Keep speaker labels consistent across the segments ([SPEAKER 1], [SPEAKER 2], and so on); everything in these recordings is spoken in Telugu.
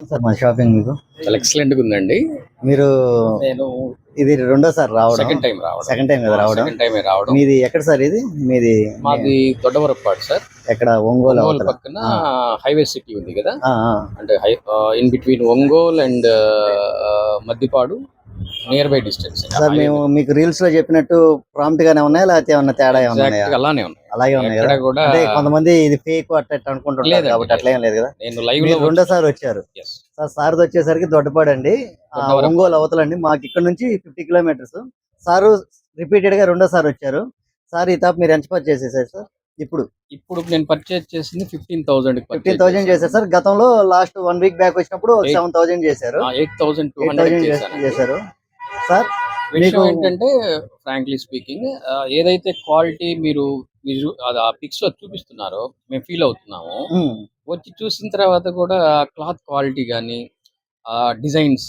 [SPEAKER 1] సార్ మా షాపింగ్ మీకు
[SPEAKER 2] చాలా ఎక్సలెంట్ గా ఉందండి.
[SPEAKER 1] మీరు
[SPEAKER 2] నేను
[SPEAKER 1] ఇది రెండోసారి రావడం,
[SPEAKER 2] సెకండ్ టైం రావడం.
[SPEAKER 1] సెకండ్ టైం కదా రావడం.
[SPEAKER 2] సెకండ్ టైమే రావడం.
[SPEAKER 1] మీది ఎక్కడ సార్? ఇది మీది
[SPEAKER 2] మాది దొడ్డవరపాడు సార్.
[SPEAKER 1] ఎక్కడ? ఒంగోలు
[SPEAKER 2] ఒంగోలు
[SPEAKER 1] అవతల.
[SPEAKER 2] పక్కన హైవే సిటీ ఉంది కదా,
[SPEAKER 1] ఆ, ఆ.
[SPEAKER 2] అంటే in between Ongole and Maddipadu, near by distance.
[SPEAKER 1] Sir మేము మీకు రీల్స్ లో చెప్పినట్టు ప్రాంప్ట్ గానే ఉన్నాయా, లేకపోతే ఏమన్నా తేడా ఏమన్నా ఉన్నాయా?
[SPEAKER 2] అలానే ఉన్నాయి.
[SPEAKER 1] అలాగే ఉన్నాయి
[SPEAKER 2] ఎక్కడ
[SPEAKER 1] కదా.
[SPEAKER 2] కూడా
[SPEAKER 1] అంటే కొంతమంది ఇది ఫేక్ అట్ట అనుకుంటుంటారు
[SPEAKER 2] లేదండి,
[SPEAKER 1] కాబట్టి అట్లా ఏం లేదు కదా.
[SPEAKER 2] నేను లైవ్ లో
[SPEAKER 1] మీరు రెండోసారి వచ్చారు
[SPEAKER 2] Yes.
[SPEAKER 1] సార్. సార్ది వచ్చేసరికి దొడ్డపాడు అండి,
[SPEAKER 2] దొడ్డవరపాడు.
[SPEAKER 1] ఒంగోలు అవతలండి. మాకు ఇక్కడ నుంచి 50 కిలోమీటర్స్. సారు రిపీటెడ్ గా రెండోసారి వచ్చారు. సార్ ఈ తాపు మీరు ఎంత చేసేసారు సార్? ఇప్పుడు
[SPEAKER 2] నేను పర్చేజ్ చేసింది 15,000.
[SPEAKER 1] 15,000 చేశారు సార్. గతంలో లాస్ట్ 1 వీక్ బ్యాక్ వచ్చినప్పుడు 7,000 చేశారు.
[SPEAKER 2] 8,200
[SPEAKER 1] చేశారు సార్.
[SPEAKER 2] విషయం ఏంటంటే, ఫ్రాంక్లీ స్పీకింగ్, ఏదైతే క్వాలిటీ మీరు అది ఆ పిక్స్ లో చూపిస్తున్నారో మేము ఫీల్ అవుతున్నాము. వచ్చి చూసిన తర్వాత కూడా క్లాత్ క్వాలిటీ కానీ డిజైన్స్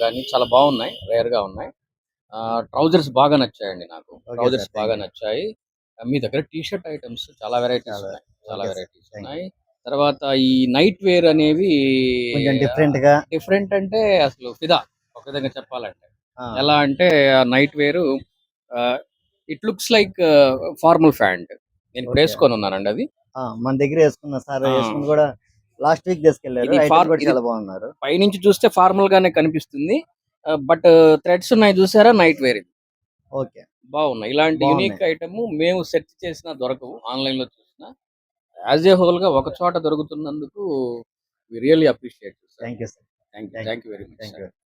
[SPEAKER 2] కానీ చాలా బాగున్నాయి, రేర్ గా ఉన్నాయి. ట్రౌజర్స్ బాగా నచ్చాయండి నాకు. ట్రౌజర్స్ బాగా నచ్చాయి. మీ దగ్గర టీ షర్ట్ ఐటమ్స్ చాలా వెరైటీస్ ఉన్నాయి, చాలా వెరైటీస్ ఉన్నాయి. తర్వాత ఈ నైట్ వేర్ అనేవి డిఫరెంట్ అంటే అసలు ఫిదా, ఒక విధంగా చెప్పాలంటే. ఎలా అంటే nightwear it looks like formal pant. నేను ఇప్పుడు వేసుకొని ఉన్నానండి అది.
[SPEAKER 1] మన దగ్గర వేసుకున్నా సార్, వేసుకుని కూడా లాస్ట్ వీక్ తీసుకెళ్లారు. చాలా బాగున్నారు.
[SPEAKER 2] పైనుంచి చూస్తే ఫార్మల్ గానే కనిపిస్తుంది, బట్ థ్రెడ్స్ ఉన్నాయి చూసారా, నైట్ వేర్.
[SPEAKER 1] ఓకే,
[SPEAKER 2] బాగున్నాయి. ఇలాంటి యూనిక్ ఐటమ్ మేము సెర్చ్ చేసినా దొరకవు, ఆన్లైన్ లో చూసినా. యాజ్ ఏ హోల్ గా ఒక చోట దొరుకుతున్నందుకు we really appreciate.
[SPEAKER 1] Thank you sir.
[SPEAKER 2] Thank you very much.